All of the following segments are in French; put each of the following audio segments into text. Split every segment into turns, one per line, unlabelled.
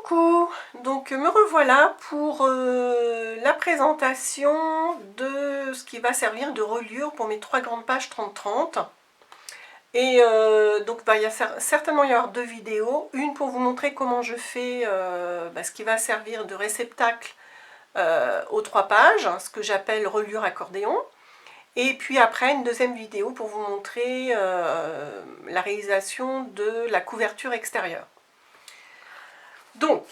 Coucou, donc me revoilà pour la présentation de ce qui va servir de reliure pour mes 3 grandes pages 30-30. Et donc il va certainement y avoir 2 vidéos, une pour vous montrer comment je fais ce qui va servir de réceptacle aux 3 pages, ce que j'appelle reliure accordéon. Et puis après une deuxième vidéo pour vous montrer la réalisation de la couverture extérieure. Donc,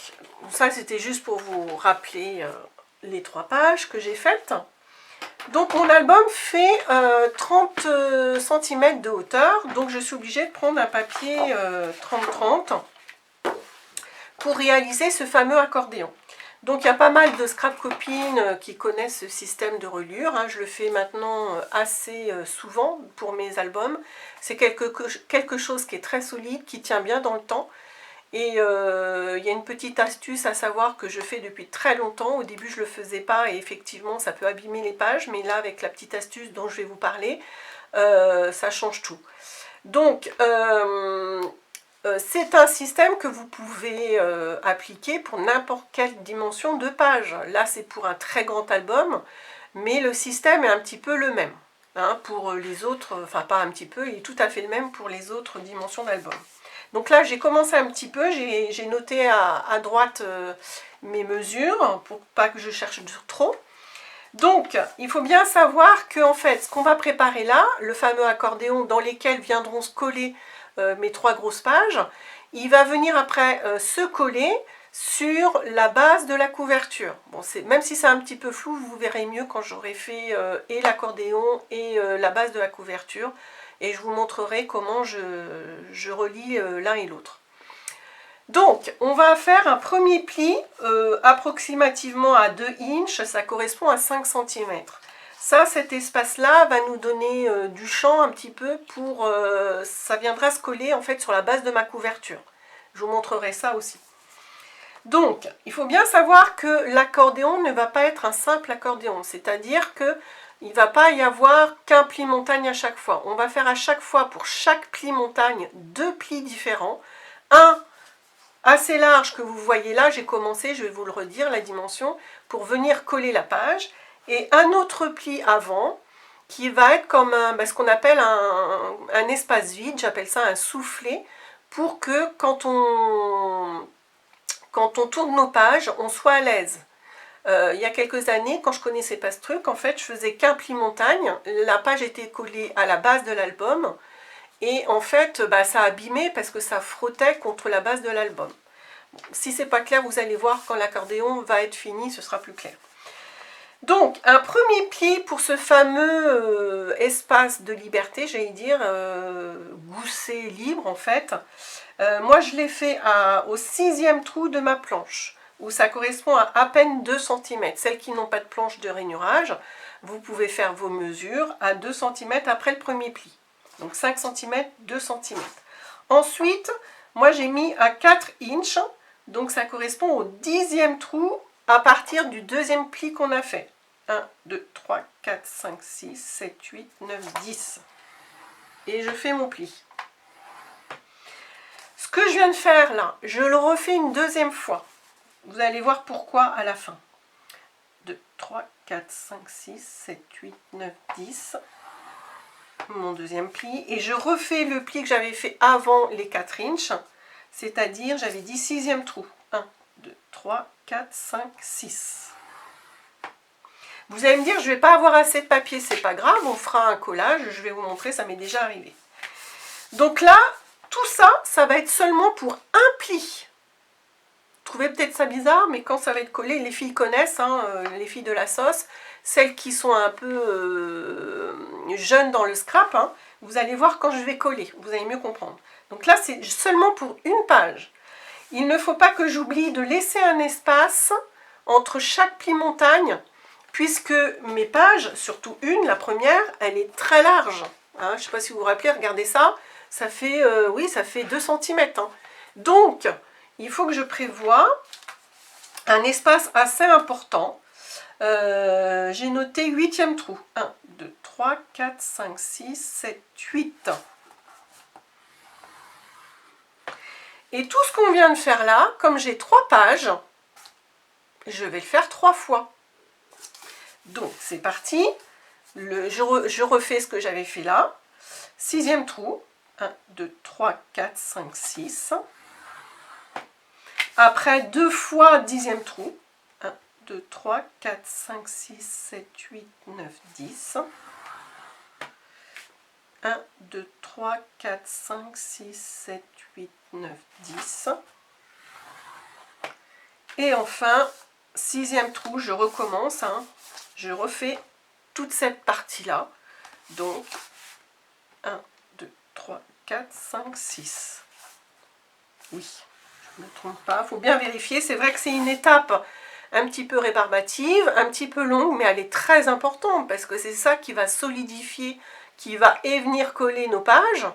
ça c'était juste pour vous rappeler les 3 pages que j'ai faites. Donc mon album fait 30 cm de hauteur, donc je suis obligée de prendre un papier 30-30 pour réaliser ce fameux accordéon. Donc il y a pas mal de scrap copines qui connaissent ce système de reliure, hein. Je le fais maintenant assez souvent pour mes albums. C'est quelque chose qui est très solide, qui tient bien dans le temps. Et il y a une petite astuce à savoir que je fais depuis très longtemps. Au début je ne le faisais pas et effectivement ça peut abîmer les pages, mais là avec la petite astuce dont je vais vous parler, ça change tout. Donc c'est un système que vous pouvez appliquer pour n'importe quelle dimension de page. Là c'est pour un très grand album, mais le système est un petit peu le même, hein, pour les autres, enfin pas un petit peu, il est tout à fait le même pour les autres dimensions d'album. Donc là, j'ai commencé un petit peu, j'ai noté à droite mes mesures pour pas que je cherche trop. Donc, il faut bien savoir que en fait, ce qu'on va préparer là, le fameux accordéon dans lequel viendront se coller mes 3 grosses pages, il va venir après se coller sur la base de la couverture. Bon, même si c'est un petit peu flou, vous verrez mieux quand j'aurai fait et l'accordéon et la base de la couverture. Et je vous montrerai comment je relie l'un et l'autre. Donc, on va faire un premier pli approximativement à 2 inches, ça correspond à 5 cm. Ça, cet espace-là va nous donner du champ un petit peu pour... ça viendra se coller en fait sur la base de ma couverture. Je vous montrerai ça aussi. Donc, il faut bien savoir que l'accordéon ne va pas être un simple accordéon, c'est-à-dire que il ne va pas y avoir qu'un pli montagne à chaque fois. On va faire à chaque fois, pour chaque pli montagne, 2 plis différents. Un assez large que vous voyez là, j'ai commencé, je vais vous le redire, la dimension, pour venir coller la page. Et un autre pli avant, qui va être comme ce qu'on appelle un espace vide, j'appelle ça un soufflet, pour que quand on tourne nos pages, on soit à l'aise. Il y a quelques années, quand je connaissais pas ce truc, en fait, je faisais qu'un pli montagne. La page était collée à la base de l'album. Et en fait, ça abîmait parce que ça frottait contre la base de l'album. Bon, si c'est pas clair, vous allez voir quand l'accordéon va être fini, ce sera plus clair. Donc, un premier pli pour ce fameux espace de liberté, j'allais dire, gousset libre en fait. Moi, je l'ai fait au 6e trou de ma planche, où ça correspond à peine 2 cm. Celles qui n'ont pas de planche de rainurage, vous pouvez faire vos mesures à 2 cm après le premier pli. Donc 5 cm, 2 cm. Ensuite, moi j'ai mis à 4 inches, donc ça correspond au 10e trou à partir du 2e pli qu'on a fait. 1, 2, 3, 4, 5, 6, 7, 8, 9, 10. Et je fais mon pli. Ce que je viens de faire là, je le refais une deuxième fois. Vous allez voir pourquoi à la fin. 2, 3, 4, 5, 6, 7, 8, 9, 10. Mon deuxième pli. Et je refais le pli que j'avais fait avant les 4 inches. C'est-à-dire, j'avais dit 6e trou. 1, 2, 3, 4, 5, 6. Vous allez me dire, je ne vais pas avoir assez de papier, c'est pas grave, on fera un collage, je vais vous montrer, ça m'est déjà arrivé. Donc là, tout ça, ça va être seulement pour un pli. Vous trouvez peut-être ça bizarre, mais quand ça va être collé, les filles connaissent, hein, les filles de la sauce, celles qui sont un peu jeunes dans le scrap, hein, vous allez voir quand je vais coller, vous allez mieux comprendre. Donc là, c'est seulement pour une page. Il ne faut pas que j'oublie de laisser un espace entre chaque pli montagne, puisque mes pages, surtout une, la première, elle est très large. Hein, je ne sais pas si vous vous rappelez, regardez ça, ça fait, oui, ça fait 2 cm. Hein. Donc, il faut que je prévoie un espace assez important. J'ai noté 8e trou. 1, 2, 3, 4, 5, 6, 7, 8. Et tout ce qu'on vient de faire là, comme j'ai 3 pages, je vais le faire 3 fois. Donc c'est parti, je refais ce que j'avais fait là. 6e trou, 1, 2, 3, 4, 5, 6. Après 2 fois 10e trou, 1, 2, 3, 4, 5, 6, 7, 8, 9, 10. 1, 2, 3, 4, 5, 6, 7, 8, 9, 10. Et enfin, 6e trou, je recommence, hein, je refais toute cette partie-là. Donc, 1, 2, 3, 4, 5, 6. Oui, je ne me trompe pas, il faut bien vérifier. C'est vrai que c'est une étape un petit peu rébarbative, un petit peu longue, mais elle est très importante parce que c'est ça qui va solidifier, qui va venir coller nos pages,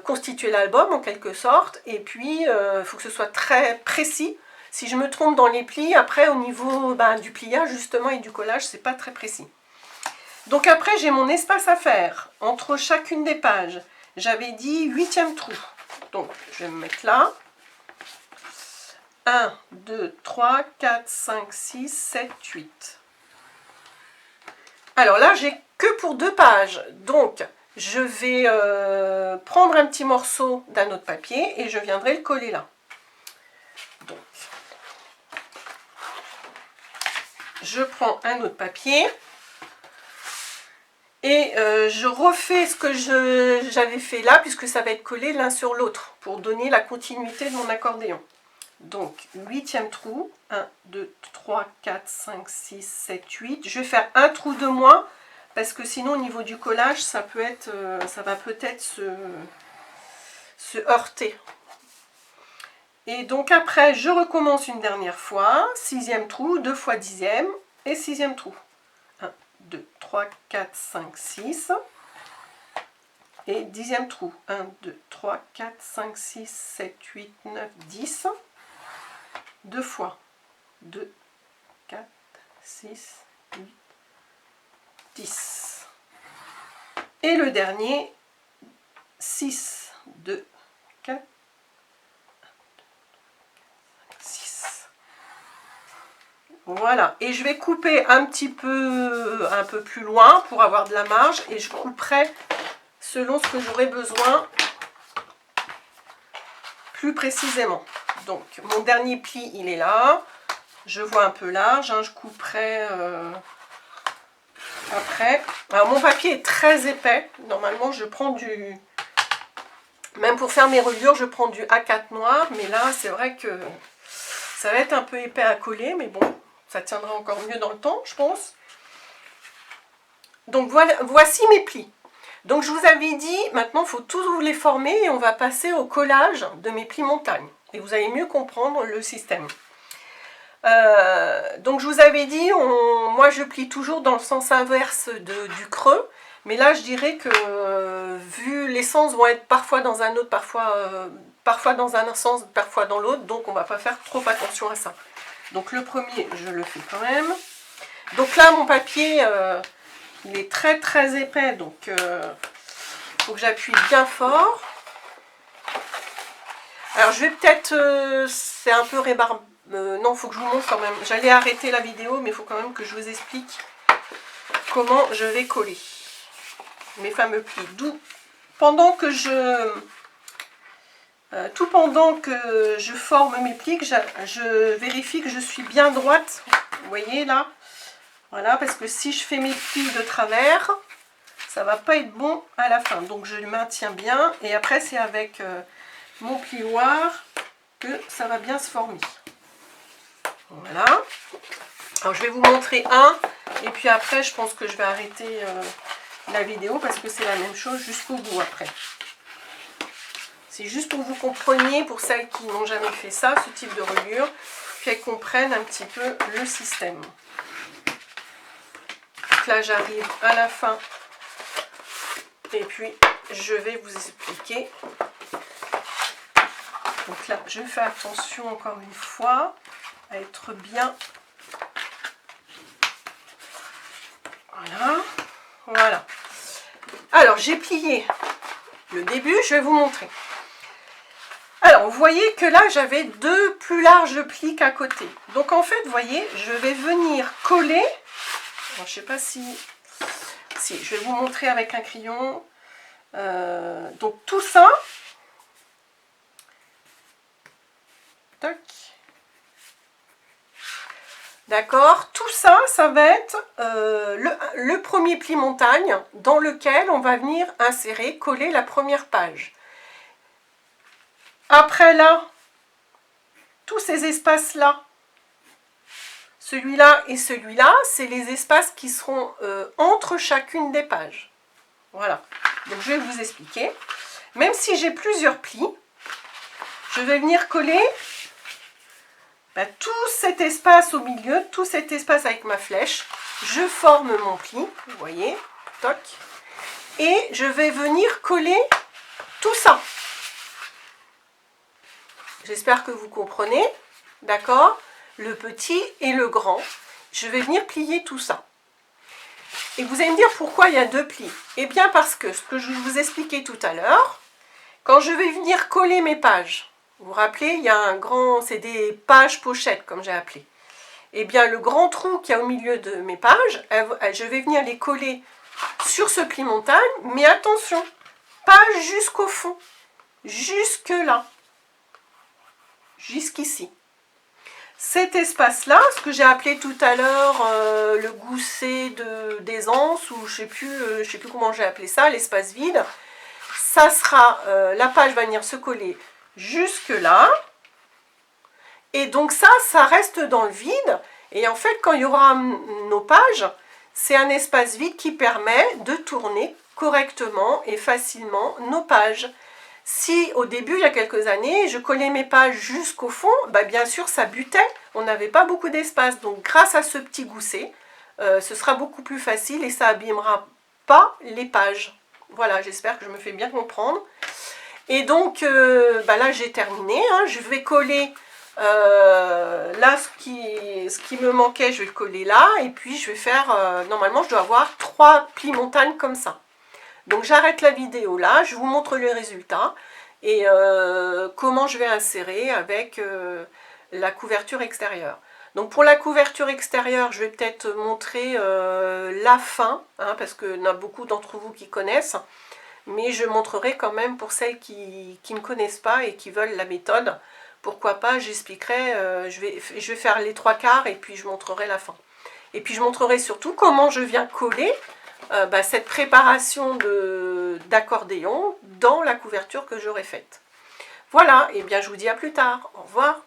constituer l'album en quelque sorte. Et puis, il faut que ce soit très précis. Si je me trompe dans les plis, après au niveau du pliage justement et du collage, c'est pas très précis. Donc après, j'ai mon espace à faire entre chacune des pages. J'avais dit 8e trou. Donc, je vais me mettre là. 1, 2, 3, 4, 5, 6, 7, 8. Alors là, j'ai que pour 2 pages. Donc, je vais prendre un petit morceau d'un autre papier et je viendrai le coller là. Donc, je prends un autre papier et je refais ce que j'avais fait là, puisque ça va être collé l'un sur l'autre pour donner la continuité de mon accordéon. Donc 8e trou, 1, 2, 3, 4, 5, 6, 7, 8. Je vais faire un trou de moins parce que sinon au niveau du collage ça va peut-être se heurter. Et donc après, je recommence une dernière fois, 6e trou, 2 fois 10e et 6e trou. 1, 2, 3, 4, 5, 6. Et 10e trou. 1, 2, 3, 4, 5, 6, 7, 8, 9, 10. 2 fois. 2, 4, 6, 8, 10. Et le dernier, 6, 2, 4, 6. Voilà, et je vais couper un peu plus loin pour avoir de la marge, et je couperai selon ce que j'aurai besoin plus précisément. Donc mon dernier pli il est là, je vois un peu large, hein, je couperai après. Alors mon papier est très épais, normalement je prends du, même pour faire mes reliures je prends du A4 noir, mais là c'est vrai que ça va être un peu épais à coller, mais bon, ça tiendra encore mieux dans le temps, je pense. Donc voilà, voici mes plis. Donc je vous avais dit, maintenant il faut tous vous les former et on va passer au collage de mes plis montagne. Et vous allez mieux comprendre le système. Donc je vous avais dit, moi je plie toujours dans le sens inverse du creux. Mais là je dirais que vu les sens vont être parfois dans un autre, parfois dans un sens, parfois dans l'autre. Donc on ne va pas faire trop attention à ça. Donc le premier, je le fais quand même. Donc là, mon papier, il est très très épais, donc il faut que j'appuie bien fort. Alors je vais peut-être, c'est un peu rébarbé. Non, il faut que je vous montre quand même. J'allais arrêter la vidéo, mais il faut quand même que je vous explique comment je vais coller mes fameux plis. D'où, pendant que pendant que je forme mes plis, je vérifie que je suis bien droite. Vous voyez là, voilà, parce que si je fais mes plis de travers, ça va pas être bon à la fin. Donc je le maintiens bien et après c'est avec mon plioir que ça va bien se former. Voilà. Alors je vais vous montrer un et puis après je pense que je vais arrêter la vidéo parce que c'est la même chose jusqu'au bout après. C'est juste pour que vous compreniez, pour celles qui n'ont jamais fait ça, ce type de reliure, qu'elles comprennent un petit peu le système. Donc là j'arrive à la fin et puis je vais vous expliquer. Donc là je fais attention encore une fois à être bien. Voilà, voilà. Alors j'ai plié le début, je vais vous montrer. Alors vous voyez que là, j'avais 2 plus larges plis qu'à côté. Donc en fait, vous voyez, je vais venir coller. Alors, je sais pas si... Si, je vais vous montrer avec un crayon. Donc tout ça. Tac. D'accord, tout ça, ça va être le premier pli montagne dans lequel on va venir insérer, coller la première page. Après là, tous ces espaces-là, celui-là et celui-là, c'est les espaces qui seront entre chacune des pages. Voilà, donc je vais vous expliquer. Même si j'ai plusieurs plis, je vais venir coller tout cet espace au milieu, tout cet espace avec ma flèche. Je forme mon pli, vous voyez, toc. Et je vais venir coller tout ça. J'espère que vous comprenez, d'accord? Le petit et le grand. Je vais venir plier tout ça. Et vous allez me dire pourquoi il y a 2 plis. Eh bien parce que ce que je vous expliquais tout à l'heure, quand je vais venir coller mes pages, vous vous rappelez, il y a un grand, c'est des pages pochettes comme j'ai appelé. Eh bien le grand trou qu'il y a au milieu de mes pages, je vais venir les coller sur ce pli montagne, mais attention, pas jusqu'au fond, jusque là, jusqu'ici. Cet espace-là, ce que j'ai appelé tout à l'heure le gousset d'aisance, ou je ne sais plus comment j'ai appelé ça, l'espace vide, ça sera, la page va venir se coller jusque là, et donc ça reste dans le vide, et en fait quand il y aura nos pages, c'est un espace vide qui permet de tourner correctement et facilement nos pages. Si au début, il y a quelques années, je collais mes pages jusqu'au fond, bien sûr ça butait, on n'avait pas beaucoup d'espace, donc grâce à ce petit gousset, ce sera beaucoup plus facile et ça abîmera pas les pages. Voilà, j'espère que je me fais bien comprendre. Et donc là j'ai terminé, hein. Je vais coller là ce qui me manquait, je vais le coller là, et puis je vais faire, normalement je dois avoir 3 plis montagne comme ça. Donc j'arrête la vidéo là, je vous montre le résultat et comment je vais insérer avec la couverture extérieure. Donc pour la couverture extérieure, je vais peut-être montrer la fin, hein, parce qu'il y en a beaucoup d'entre vous qui connaissent. Mais je montrerai quand même pour celles qui ne connaissent pas et qui veulent la méthode. Pourquoi pas, j'expliquerai, je vais faire les 3/4 et puis je montrerai la fin. Et puis je montrerai surtout comment je viens coller cette préparation d'accordéon dans la couverture que j'aurai faite. Voilà, et bien je vous dis à plus tard. Au revoir.